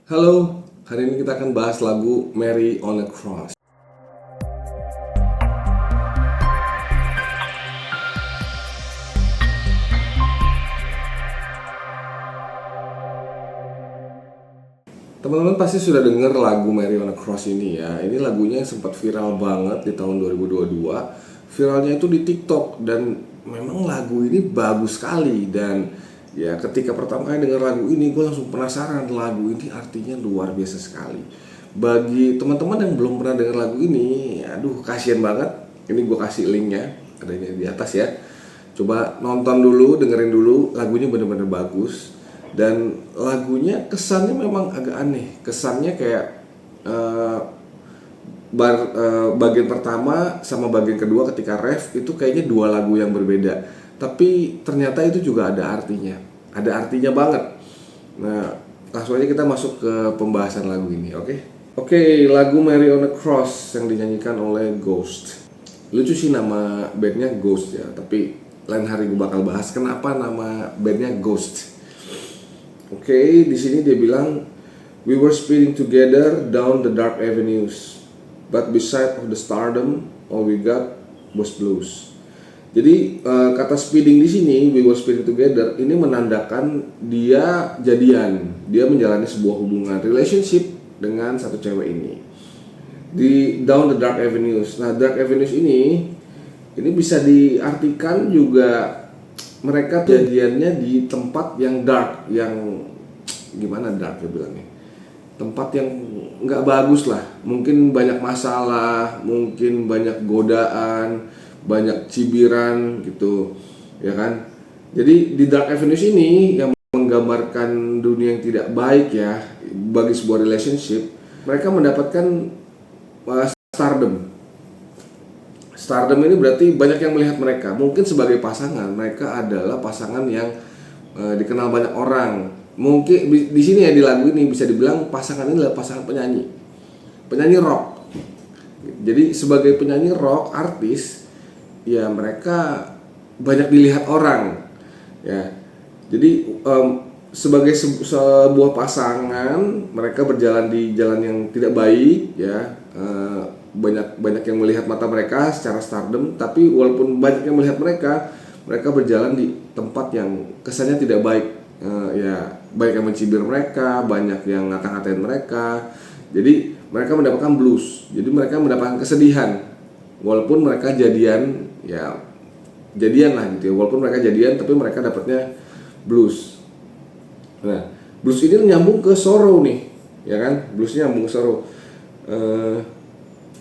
Halo, hari ini kita akan bahas lagu Mary on a Cross. Teman-teman pasti sudah dengar lagu Mary on a Cross ini ya. Ini lagunya yang sempat viral banget di tahun 2022. Viralnya itu di TikTok dan memang lagu ini bagus sekali. Dan ya ketika pertama kali dengar lagu ini gue langsung penasaran, lagu ini artinya luar biasa sekali. Bagi teman-teman yang belum pernah dengar lagu ini, aduh kasihan banget. Ini gue kasih linknya, adanya di atas ya. Coba nonton dulu, dengerin dulu, lagunya bener-bener bagus. Dan lagunya kesannya memang agak aneh. Kesannya kayak eh, bagian pertama sama bagian kedua ketika ref itu kayaknya dua lagu yang berbeda. Tapi ternyata itu juga ada artinya. Ada artinya banget. Nah, langsung aja kita masuk ke pembahasan lagu ini, oke? Oke, lagu Mary on a Cross yang dinyanyikan oleh Ghost. Lucu sih nama bandnya Ghost ya, tapi lain hari gue bakal bahas kenapa nama bandnya Ghost. Oke, di sini dia bilang, we were speeding together down the dark avenues, but beside of the stardom, all we got was blues. Jadi kata speeding di sini, we were speeding together, ini menandakan dia jadian, dia menjalani sebuah hubungan relationship dengan satu cewek ini. Di down the dark avenues. Nah, dark avenues ini bisa diartikan juga mereka tuh jadiannya di tempat yang dark, yang gimana dark ya bilangnya, tempat yang nggak bagus lah, mungkin banyak masalah, mungkin banyak godaan, banyak cibiran gitu ya kan. Jadi di dark avenues ini yang menggambarkan dunia yang tidak baik ya bagi sebuah relationship, mereka mendapatkan stardom. Stardom ini berarti banyak yang melihat mereka. Mungkin sebagai pasangan, mereka adalah pasangan yang dikenal banyak orang. Mungkin di sini ya di lagu ini bisa dibilang pasangan ini adalah pasangan penyanyi rock. Jadi sebagai penyanyi rock, artis, ya mereka banyak dilihat orang. Ya, jadi sebagai sebuah pasangan, mereka berjalan di jalan yang tidak baik, ya. Banyak yang melihat mata mereka secara stardom, tapi walaupun banyak yang melihat mereka berjalan di tempat yang kesannya tidak baik. Ya, banyak yang mencibir mereka, banyak yang ngata-ngatain mereka. Jadi mereka mendapatkan blues. Jadi mereka mendapatkan kesedihan. Walaupun mereka jadian, ya jadian lah gitu ya. Walaupun mereka jadian, tapi mereka dapatnya blues. Nah, blues ini nyambung ke sorrow nih, ya kan? Bluesnya nyambung ke sorrow.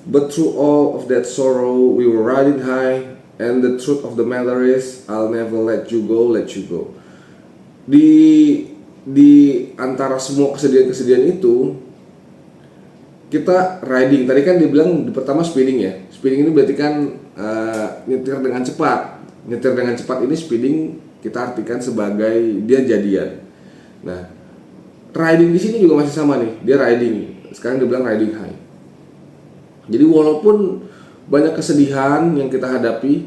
But through all of that sorrow, we were riding high, and the truth of the matter is, I'll never let you go. Di antara semua kesedihan itu, kita riding. Tadi kan dibilang di pertama speeding ya. Speeding ini berarti kan nyetir dengan cepat. Nyetir dengan cepat ini speeding kita artikan sebagai dia jadian. Nah, riding di sini juga masih sama nih. Dia riding. Sekarang dibilang riding high. Jadi walaupun banyak kesedihan yang kita hadapi,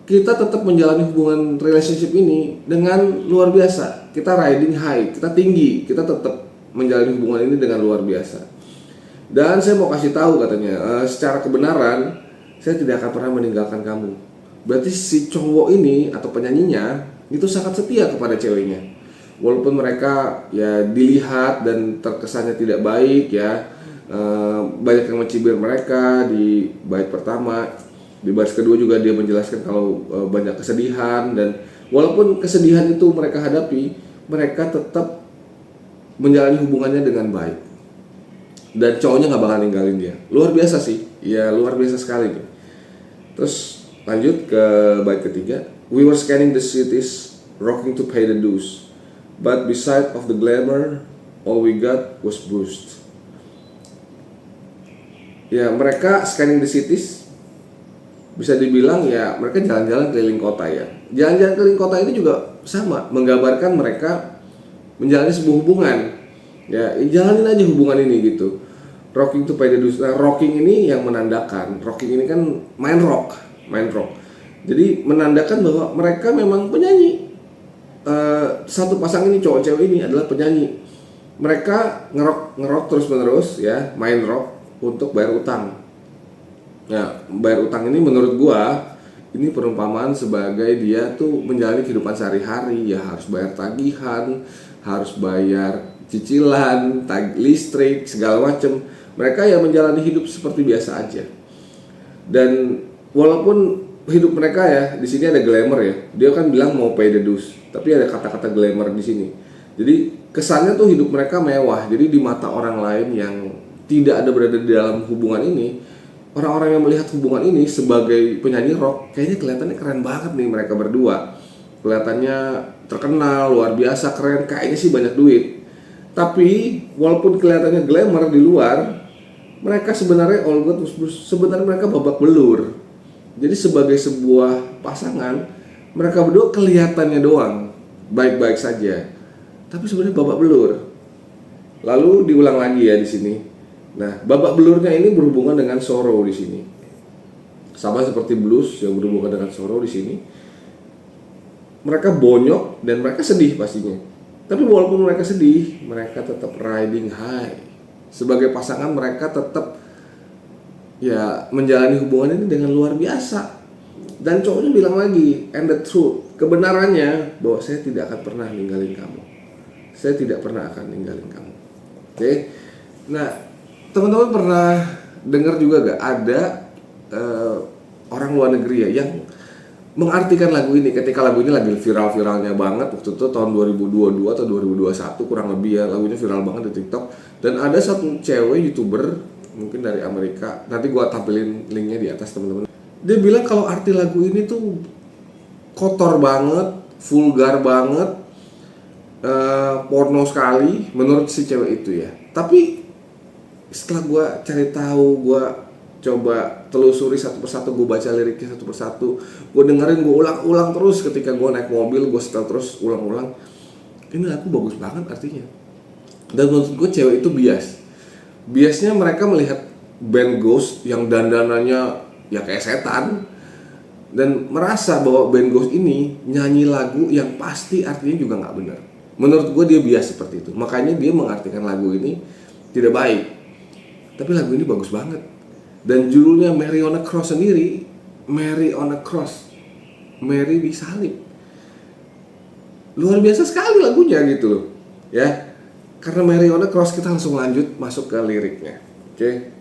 kita tetap menjalani hubungan relationship ini dengan luar biasa. Kita riding high, kita tinggi, kita tetap menjalani hubungan ini dengan luar biasa. Dan saya mau kasih tahu katanya, secara kebenaran, saya tidak akan pernah meninggalkan kamu. Berarti si cowok ini atau penyanyinya itu sangat setia kepada ceweknya. Walaupun mereka ya dilihat dan terkesannya tidak baik ya. Banyak yang mencibir mereka di bait pertama, di bait kedua juga dia menjelaskan kalau banyak kesedihan, dan walaupun kesedihan itu mereka hadapi, mereka tetap menjalani hubungannya dengan baik, dan cowoknya nggak bakal ninggalin dia. Luar biasa sih, ya luar biasa sekali nih. Terus lanjut ke bait ketiga, we were scanning the cities, rocking to pay the dues, but beside of the glamour, all we got was bruised. Ya, mereka scanning the cities, bisa dibilang ya mereka jalan-jalan keliling kota ya. Jalan-jalan keliling kota ini juga sama, menggambarkan mereka menjalani sebuah hubungan. Ya, jalanin aja hubungan ini gitu. Rocking to pay the dues. Nah, rocking ini yang menandakan, rocking ini kan main rock. Jadi menandakan bahwa mereka memang penyanyi. Satu pasang ini, cowok cewek ini adalah penyanyi. mereka ngerok terus menerus ya, main rock untuk bayar utang. Nah, bayar utang ini menurut gua ini perumpamaan sebagai dia tuh menjalani kehidupan sehari-hari, ya harus bayar tagihan, harus bayar cicilan, listrik, segala macem. Mereka ya menjalani hidup seperti biasa aja. Dan walaupun hidup mereka ya di sini ada glamour ya, dia kan bilang mau pay the dues, tapi ada kata-kata glamour di sini. Jadi kesannya tuh hidup mereka mewah. Jadi di mata orang lain yang tidak ada berada di dalam hubungan ini, orang-orang yang melihat hubungan ini sebagai penyanyi rock, kayaknya kelihatannya keren banget nih mereka berdua. Kelihatannya terkenal, luar biasa, keren, kayaknya sih banyak duit. Tapi walaupun kelihatannya glamour di luar, mereka sebenarnya all good, sebenarnya mereka babak belur. Jadi sebagai sebuah pasangan, mereka berdua kelihatannya doang baik-baik saja, tapi sebenarnya babak belur. Lalu diulang lagi ya di sini. Nah, babak belurnya ini berhubungan dengan sorrow di sini. Sama seperti blues yang berhubungan dengan sorrow di sini. Mereka bonyok dan mereka sedih pastinya. Tapi walaupun mereka sedih, mereka tetap riding high. Sebagai pasangan mereka tetap ya menjalani hubungan ini dengan luar biasa. Dan cowoknya bilang lagi, and the truth, kebenarannya bahwa saya tidak akan pernah ninggalin kamu. Saya tidak pernah akan ninggalin kamu. Oke. Nah, teman-teman pernah dengar juga gak ada orang luar negeri ya yang mengartikan lagu ini ketika lagu ini lagi viral-viralnya banget waktu itu tahun 2022 atau 2021 kurang lebih ya, lagunya viral banget di TikTok. Dan ada satu cewek YouTuber mungkin dari Amerika, nanti gua tampilin linknya di atas teman-teman. Dia bilang kalau arti lagu ini tuh kotor banget, vulgar banget, porno sekali menurut si cewek itu ya. Tapi setelah gue cari tahu, gue coba telusuri satu persatu, gue baca liriknya satu persatu, gue dengerin, gue ulang-ulang terus ketika gue naik mobil, gue setel terus ulang-ulang. Ini lagu bagus banget artinya. Dan menurut gue cewek itu biasnya mereka melihat band Ghost yang dandanannya ya kayak setan, dan merasa bahwa band Ghost ini nyanyi lagu yang pasti artinya juga nggak benar. Menurut gue dia bias seperti itu, makanya dia mengartikan lagu ini tidak baik. Tapi lagu ini bagus banget. Dan judulnya Mary on a Cross sendiri, Mary on a Cross, Mary disalib. Luar biasa sekali lagunya gitu loh. Ya. Karena Mary on a Cross kita langsung lanjut masuk ke liriknya. Oke.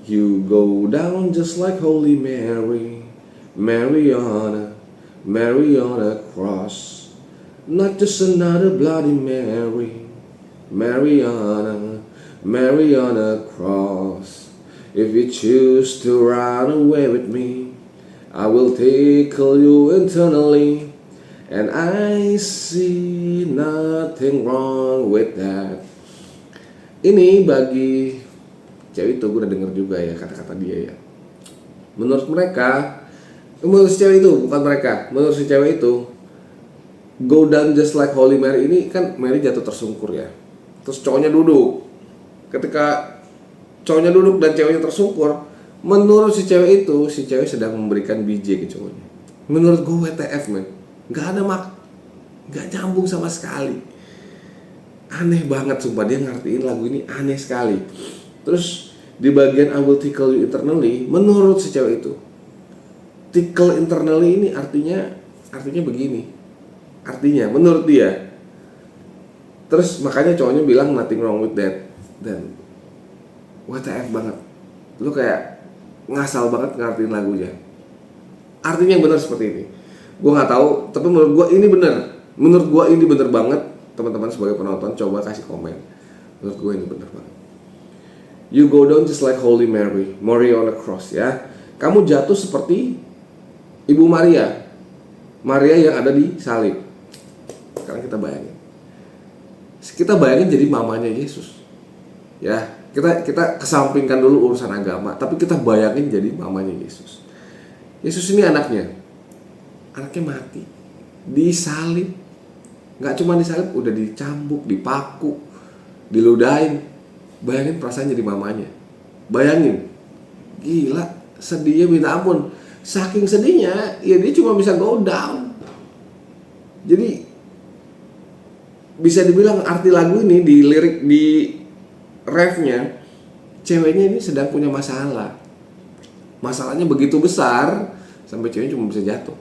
You go down just like Holy Mary, Mary on a cross. Not just another bloody Mary, Mary on a cross. If you choose to run away with me, I will tickle you internally, and I see nothing wrong with that. Ini bagi cewek itu, gue udah denger juga ya kata-kata dia ya. Menurut mereka, menurut si cewek itu, bukan mereka, menurut si cewek itu, go down just like Holy Mary ini kan Mary jatuh tersungkur ya. Terus cowoknya duduk. Ketika cowoknya duduk dan ceweknya tersungkur, menurut si cewek itu, si cewek sedang memberikan BJ ke cowoknya. Menurut gue WTF men, gak nyambung sama sekali. Aneh banget sumpah, dia ngertiin lagu ini aneh sekali. Terus di bagian I will tickle you internally, menurut si cewek itu, tickle internally ini artinya begini. Artinya menurut dia. Terus makanya cowoknya bilang nothing wrong with that. Dan WTF banget. Lu kayak ngasal banget ngertiin lagunya. Artinya yang benar seperti ini. Gue gak tahu, tapi menurut gue ini benar. Menurut gue ini benar banget. Teman-teman sebagai penonton coba kasih komen. Menurut gue ini benar banget. You go down just like Holy Mary, Mary on a cross ya. Kamu jatuh seperti Ibu Maria, Maria yang ada di salib. Sekarang kita bayangin jadi mamanya Yesus. Ya, kita kesampingkan dulu urusan agama, tapi kita bayangin jadi mamanya Yesus. Yesus ini anaknya mati, disalib. Nggak cuma disalib, udah dicambuk, dipaku, diludahin. Bayangin perasaan jadi mamanya. Bayangin, gila, sedihnya minta ampun. Saking sedihnya, ya dia cuma bisa go down. Jadi bisa dibilang arti lagu ini di lirik di refnya, ceweknya ini sedang punya masalah. Masalahnya begitu besar sampai ceweknya cuma bisa jatuh.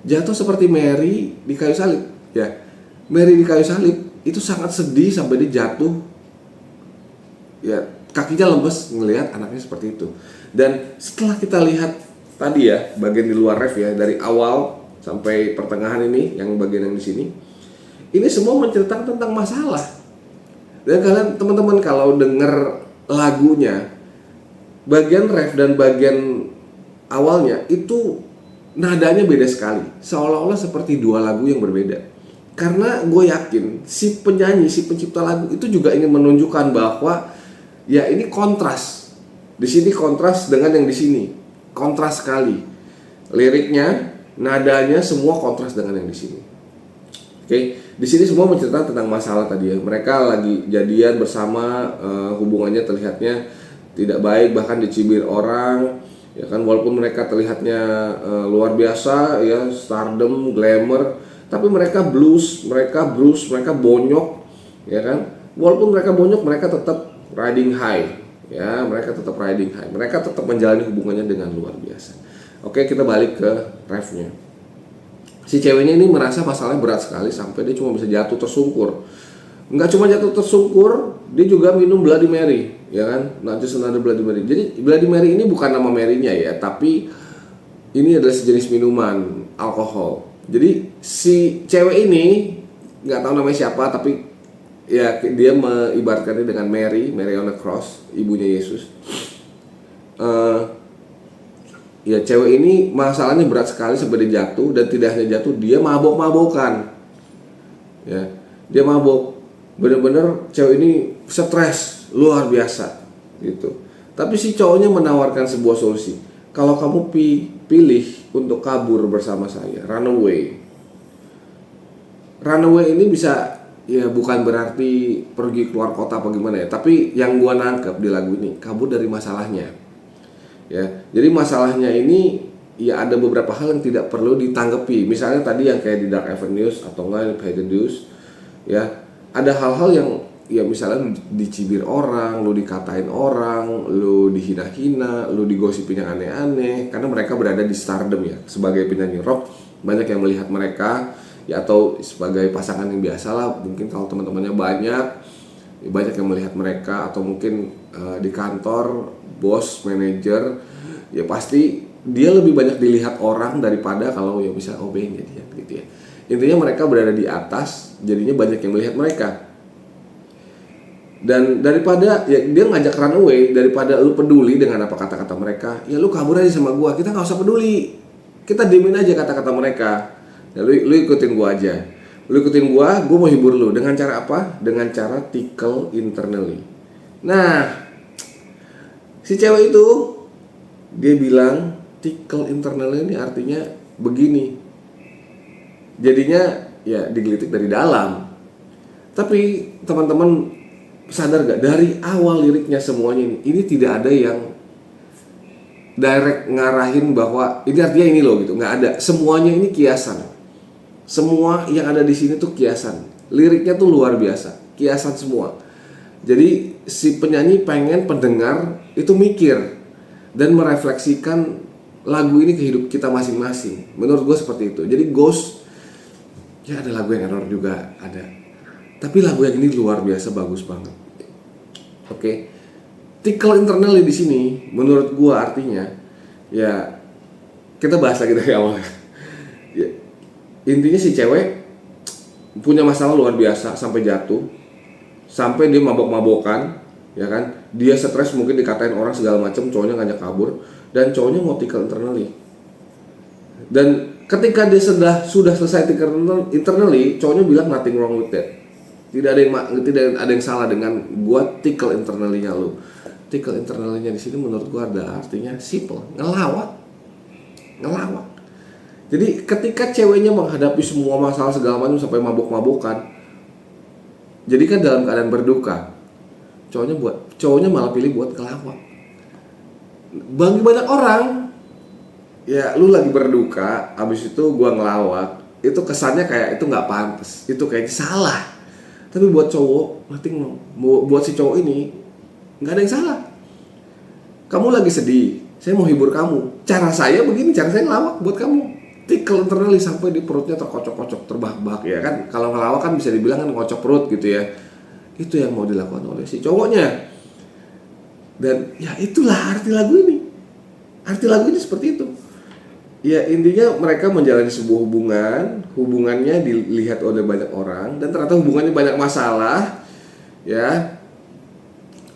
Jatuh seperti Mary di kayu salib, ya. Mary di kayu salib itu sangat sedih sampai dia jatuh. Ya, kakinya lemes ngelihat anaknya seperti itu. Dan setelah kita lihat tadi ya, bagian di luar ref ya, dari awal sampai pertengahan ini, yang bagian yang di sini, ini semua menceritakan tentang masalah. Dan kalian teman-teman kalau dengar lagunya, bagian ref dan bagian awalnya itu nadanya beda sekali, seolah-olah seperti dua lagu yang berbeda. Karena gue yakin si penyanyi, si pencipta lagu itu juga ingin menunjukkan bahwa ya ini kontras. Di sini kontras dengan yang di sini, kontras sekali. Liriknya, nadanya semua kontras dengan yang di sini. Oke, di sini semua menceritakan tentang masalah tadi ya. Mereka lagi jadian bersama, hubungannya terlihatnya tidak baik, bahkan dicibir orang. Ya kan, walaupun mereka terlihatnya luar biasa ya, stardom, glamour, tapi mereka blues, mereka bonyok, ya kan. Walaupun mereka bonyok, mereka tetap riding high, ya, mereka tetap riding high, mereka tetap menjalani hubungannya dengan luar biasa. Oke, kita balik ke refnya. Si ceweknya ini merasa masalahnya berat sekali sampai dia cuma bisa jatuh tersungkur. Nggak cuma jatuh tersungkur, dia juga minum Bloody Mary, ya kan? Not just another Bloody Mary. Jadi Bloody Mary ini bukan nama Mary-nya ya, tapi ini adalah sejenis minuman alkohol. Jadi si cewek ini nggak tahu namanya siapa, tapi ya dia mengibaratkannya dengan Mary on the cross, ibunya Yesus. Ya cewek ini masalahnya berat sekali sampai dia jatuh, dan tidak hanya jatuh, dia mabok-mabokan. Ya, dia mabok. Bener-bener cewek ini stres luar biasa gitu. Tapi si cowoknya menawarkan sebuah solusi. Kalau kamu pilih untuk kabur bersama saya, run away. Run away ini bisa ya bukan berarti pergi keluar kota apa gimana ya, tapi yang gua nangkep di lagu ini kabur dari masalahnya. Ya, jadi masalahnya ini ya ada beberapa hal yang tidak perlu ditanggapi. Misalnya tadi yang kayak di Dark Avenues atau enggak Pay the Dues, ya. Ada hal-hal yang ya misalnya dicibir orang, lu dikatain orang, lu dihina-hina, lu digosipin yang aneh-aneh, karena mereka berada di stardom ya. Sebagai penyanyi rock, banyak yang melihat mereka ya, atau sebagai pasangan yang biasa lah, mungkin kalau teman-temannya banyak yang melihat mereka, atau mungkin di kantor, bos, manajer, ya pasti dia lebih banyak dilihat orang daripada kalau ya misalnya OB gitu ya. Intinya mereka berada di atas, jadinya banyak yang melihat mereka. Dan daripada ya dia ngajak run away, daripada lu peduli dengan apa kata-kata mereka, ya lu kabur aja sama gua, kita nggak usah peduli, kita diemin aja kata-kata mereka. Ya, lu ikutin gua aja, lu ikutin gua mau hibur lu dengan cara apa? Dengan cara tickle internally. Nah, si cewek itu dia bilang tickle internally ini artinya begini. Jadinya ya digelitik dari dalam. Tapi teman-teman sadar gak, dari awal liriknya semuanya ini tidak ada yang direct ngarahin bahwa ini artinya ini loh gitu, nggak ada. Semuanya ini kiasan. Semua yang ada di sini tuh kiasan. Liriknya tuh luar biasa, kiasan semua. Jadi si penyanyi pengen pendengar itu mikir dan merefleksikan lagu ini ke hidup kita masing-masing. Menurut gue seperti itu. Jadi Ghost ya ada lagu yang error juga ada, tapi lagu yang ini luar biasa bagus banget. Oke, tickle internally di sini menurut gua artinya ya, kita bahas lagi dari awal ya, intinya si cewek punya masalah luar biasa sampai jatuh, sampai dia mabok-mabokan, ya kan, dia stres, mungkin dikatain orang segala macam, cowoknya ngajak kabur, dan cowoknya mau tickle internally. Dan ketika dia sudah selesai tickle internally, cowoknya bilang nothing wrong with that. Tidak ada yang salah dengan gua tickle internally-nya lu. Tickle internally-nya di sini menurut gua ada artinya simple, ngelawak. Jadi ketika ceweknya menghadapi semua masalah segala macam sampai mabok-mabokan, jadi kan dalam keadaan berduka, cowoknya malah pilih buat ngelawak. Bagi banyak orang, ya lu lagi berduka, abis itu gua ngelawak, itu kesannya kayak itu nggak pantas, itu kayaknya salah. Tapi buat cowok, buat si cowok ini nggak ada yang salah. Kamu lagi sedih, saya mau hibur kamu. Cara saya begini, cara saya ngelawak buat kamu. Tickle internally sampai di perutnya terkocok-kocok, terbahak-bahak ya kan. Kalau ngelawak kan bisa dibilang kan ngocok perut gitu ya. Itu yang mau dilakukan oleh si cowoknya. Dan ya itulah arti lagu ini. Arti lagu ini seperti itu. Ya intinya mereka menjalani sebuah hubungannya dilihat oleh banyak orang dan ternyata hubungannya banyak masalah. Ya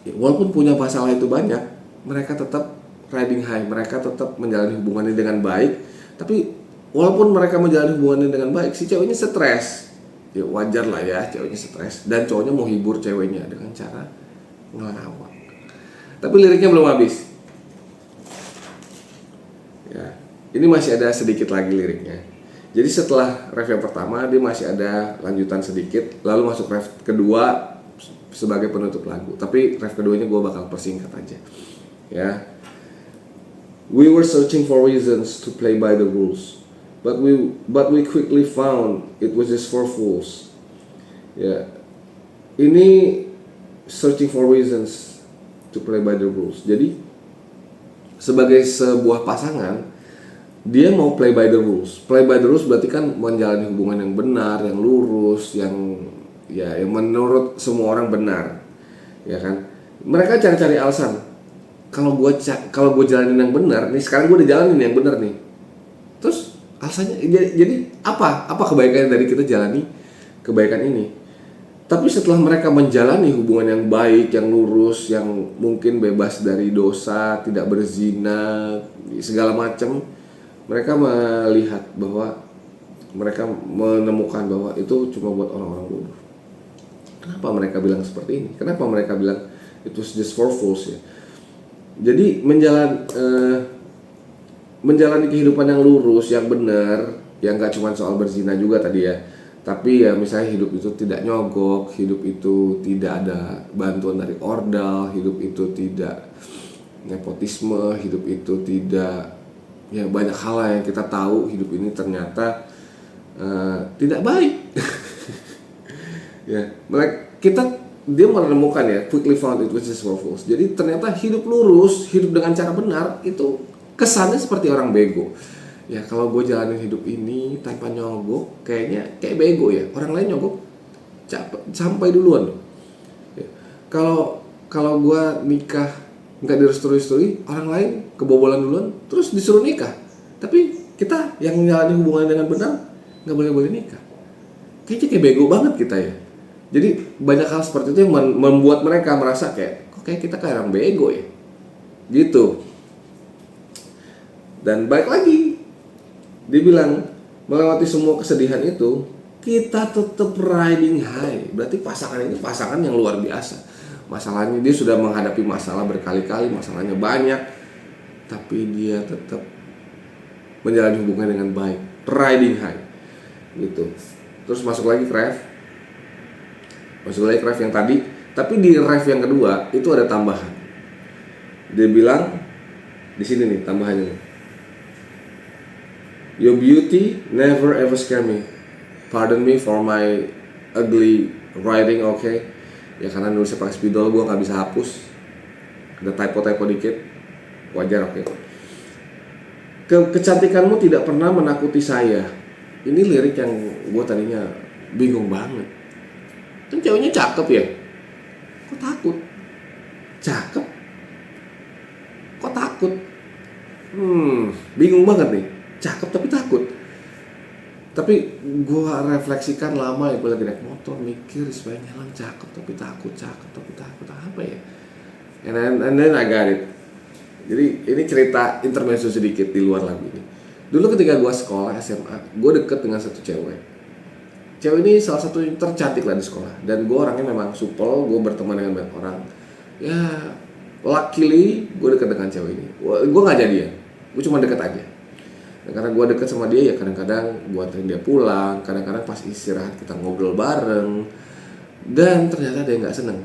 walaupun punya masalah itu banyak, mereka tetap riding high, mereka tetap menjalani hubungannya dengan baik. Tapi walaupun mereka menjalani hubungannya dengan baik, si ceweknya stres. Ya wajar lah ya ceweknya stres dan cowoknya mau hibur ceweknya dengan cara ngelawak. Tapi liriknya belum habis. Ya, ini masih ada sedikit lagi liriknya. Jadi setelah ref yang pertama dia masih ada lanjutan sedikit, lalu masuk ref kedua sebagai penutup lagu. Tapi ref keduanya gue bakal persingkat aja. Ya. We were searching for reasons to play by the rules, but we quickly found it was just for fools. Ya. Ini searching for reasons to play by the rules. Jadi sebagai sebuah pasangan dia mau play by the rules. Play by the rules berarti kan menjalani hubungan yang benar, yang lurus, yang menurut semua orang benar, ya kan? Mereka cari-cari alasan. Kalau gue jalanin yang benar, nih sekarang gue udah jalanin yang benar nih. Terus alasannya jadi apa kebaikan dari kita jalani kebaikan ini? Tapi setelah mereka menjalani hubungan yang baik, yang lurus, yang mungkin bebas dari dosa, tidak berzina, segala macam, mereka melihat bahwa mereka menemukan bahwa itu cuma buat orang-orang bodoh. Kenapa mereka bilang seperti ini? Kenapa mereka bilang it was just for fools ya? Jadi menjalani kehidupan yang lurus, yang benar, yang gak cuma soal berzina juga tadi ya. Tapi ya misalnya hidup itu tidak nyogok, hidup itu tidak ada bantuan dari ordal, hidup itu tidak nepotisme, hidup itu tidak ya banyak hal yang kita tahu hidup ini ternyata tidak baik. Ya, dia menemukan ya quickly found it was just for fools. Jadi ternyata hidup lurus, hidup dengan cara benar itu kesannya seperti orang bego. Ya kalau gue jalanin hidup ini tanpa nyogok, kayak bego ya. Orang lain nyogok sampai duluan loh. Ya. Kalau gue nikah nggak direstui, orang lain kebobolan duluan, terus disuruh nikah. Tapi kita yang menjalani hubungan dengan benar nggak boleh nikah. Kayaknya kayak bego banget kita ya. Jadi banyak hal seperti itu yang membuat mereka merasa kok kayak kita kayak orang bego ya. Gitu. Dan balik lagi, dia bilang melewati semua kesedihan itu kita tetap riding high. Berarti pasangan ini pasangan yang luar biasa. Masalahnya dia sudah menghadapi masalah berkali-kali, masalahnya banyak, tapi dia tetap menjalani hubungan dengan baik, riding high. Gitu. Terus masuk lagi ke ref yang tadi, tapi di ref yang kedua itu ada tambahan. Dia bilang di sini nih tambahannya nih. Your beauty never ever scare me. Pardon me for my ugly writing, okay? Ya karena nulisnya pakai spidol, gue nggak bisa hapus. Ada typo dikit, wajar, oke? Kecantikanmu tidak pernah menakuti saya. Ini lirik yang gue tadinya bingung banget. Kan ceweknya cakep ya? Kok takut? Cakep? Kok takut? Bingung banget nih. Cakep tapi takut. Tapi gue refleksikan lama ya, gue lagi naik motor mikir supaya nyalan cakep tapi takut apa ya? And then I got it. Jadi ini cerita intermezzo sedikit di luar lagu ini. Dulu ketika gue sekolah SMA, gue deket dengan satu cewek. Cewek ini salah satu yang tercantik lah di sekolah. Dan gue orangnya memang supel, gue berteman dengan banyak orang. Ya luckily gue deket dengan cewek ini. Gue gak jadian, gue cuma deket aja. Dan karena gue deket sama dia ya kadang-kadang gue anterin dia pulang, kadang-kadang pas istirahat kita ngobrol bareng. Dan ternyata ada yang gak seneng.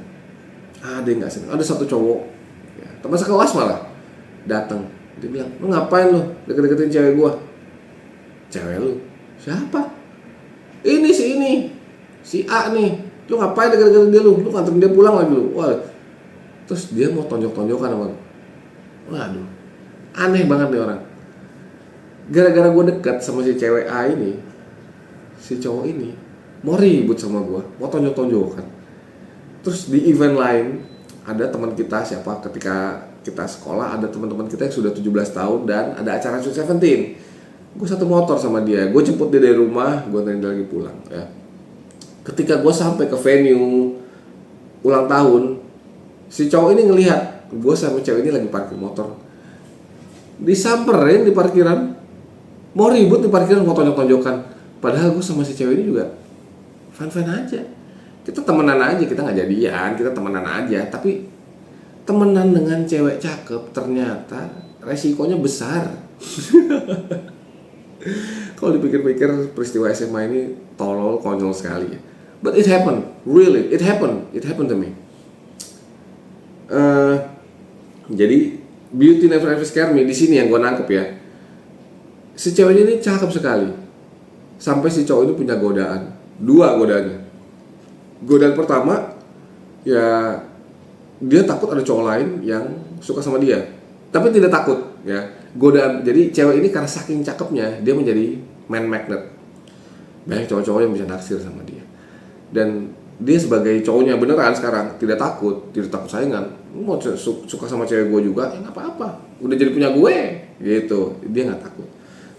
Ada satu cowok ya, teman sekelas malah datang. Dia bilang, lu ngapain lu deket-deketin cewek gue? Cewek lu? Siapa? Ini si A nih, lu ngapain gara-gara dia, lu nganterin dia pulang lagi lu. Wah, terus dia mau tonjok-tonjokan sama lu. Waduh, aneh banget nih orang. Gara-gara gue dekat sama si cewek A ini, si cowok ini mau ribut sama gue, mau tonjok-tonjokan. Terus di event lain ada teman kita, siapa, ketika kita sekolah ada teman-teman kita yang sudah 17 tahun dan ada acara Sweet Seventeen. Gue satu motor sama dia, gue jemput dia dari rumah, gue anterin dia lagi pulang ya. Ketika gue sampai ke venue ulang tahun, si cowok ini ngelihat gue sama cewek ini lagi parkir motor, disamperin di parkiran, mau ribut di parkiran, mau tonjok-tonjokan. Padahal gue sama si cewek ini juga fan-fan aja, kita temenan aja, kita nggak jadian, kita temenan aja. Tapi temenan dengan cewek cakep ternyata resikonya besar. Kalau dipikir-pikir peristiwa SMA ini tolol, konyol sekali ya. But it happened, really, it happened to me. Jadi beauty never ever scare me di sini yang gue nangkep ya. Si cewek ini cakep sekali, sampai si cowok ini punya godaan, 2 godaannya. Godaan pertama, ya dia takut ada cowok lain yang suka sama dia, tapi tidak takut ya. Godaan, jadi cewek ini karena saking cakepnya dia menjadi man magnet. Banyak cowok-cowok yang bisa naksir sama dia. Dan dia sebagai cowoknya beneran sekarang tidak takut saingan. Mau suka sama cewek gue juga, ya nggak apa-apa, udah jadi punya gue gitu. Dia nggak takut.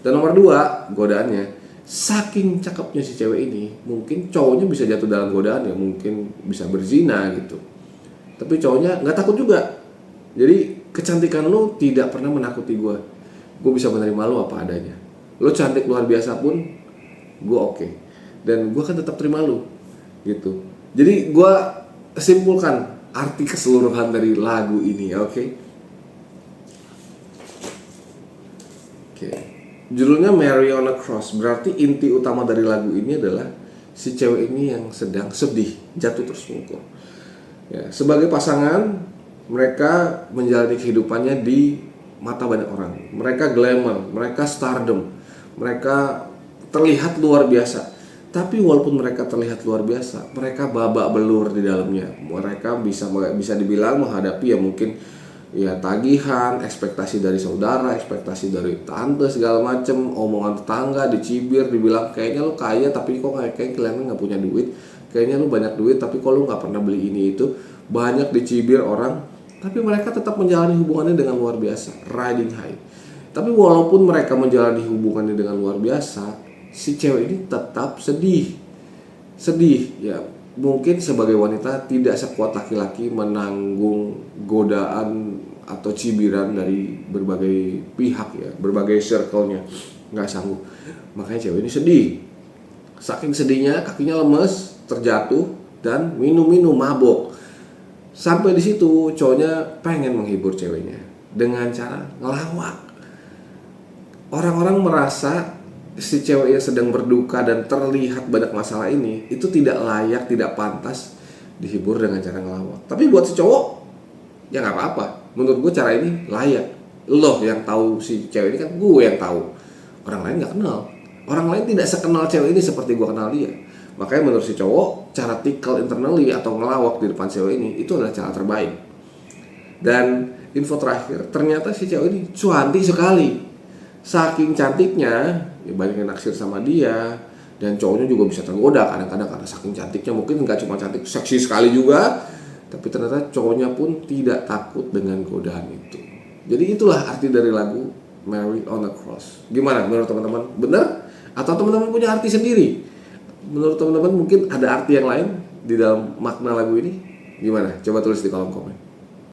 Dan nomor 2 godaannya, saking cakepnya si cewek ini, mungkin cowoknya bisa jatuh dalam godaan ya, mungkin bisa berzina gitu. Tapi cowoknya nggak takut juga. Jadi kecantikan lo tidak pernah menakuti gue. Gue bisa menerima lo apa adanya. Lo cantik luar biasa pun gue oke. Dan gue akan tetap terima lo gitu. Jadi gue simpulkan arti keseluruhan dari lagu ini, oke? Judulnya Mary on a Cross. Berarti inti utama dari lagu ini adalah si cewek ini yang sedang sedih, jatuh tersungkur. Ya, sebagai pasangan, mereka menjalani kehidupannya di mata banyak orang. Mereka glamour, mereka stardom, mereka terlihat luar biasa. Tapi walaupun mereka terlihat luar biasa, mereka babak belur di dalamnya. Mereka bisa dibilang menghadapi ya mungkin ya tagihan, ekspektasi dari saudara, ekspektasi dari tante, segala macem, omongan tetangga, dicibir, dibilang kayaknya lu kaya tapi kok kayak kalian nggak punya duit, kayaknya lu banyak duit tapi kok lu nggak pernah beli ini itu. Banyak dicibir orang, tapi mereka tetap menjalani hubungannya dengan luar biasa, riding high. Tapi walaupun mereka menjalani hubungannya dengan luar biasa, si cewek ini tetap sedih ya. Mungkin sebagai wanita tidak sekuat laki-laki menanggung godaan atau cibiran dari berbagai pihak ya, berbagai circle-nya, nggak sanggup. Makanya cewek ini sedih, saking sedihnya kakinya lemes, terjatuh dan minum mabok. Sampai di situ cowoknya pengen menghibur ceweknya dengan cara ngelawak. Orang-orang merasa si cewek yang sedang berduka dan terlihat banyak masalah ini itu tidak layak, tidak pantas dihibur dengan cara ngelawak. Tapi buat si cowok ya nggak apa-apa. Menurut gue cara ini layak. Loh yang tahu si cewek ini kan gue yang tahu. Orang lain nggak kenal. Orang lain tidak sekenal cewek ini seperti gue kenal dia. Makanya menurut si cowok, cara tickle internally atau ngelawak di depan cewek ini itu adalah cara terbaik. Dan info terakhir, ternyata si cewek ini cantik sekali. Saking cantiknya, ya banyak yang naksir sama dia. Dan cowoknya juga bisa tergoda kadang-kadang karena saking cantiknya. Mungkin nggak cuma cantik, seksi sekali juga. Tapi ternyata cowoknya pun tidak takut dengan godaan itu. Jadi itulah arti dari lagu Mary on a Cross. Gimana menurut teman-teman? Benar? Atau teman-teman punya arti sendiri? Menurut teman-teman mungkin ada arti yang lain di dalam makna lagu ini? Gimana? Coba tulis di kolom komen.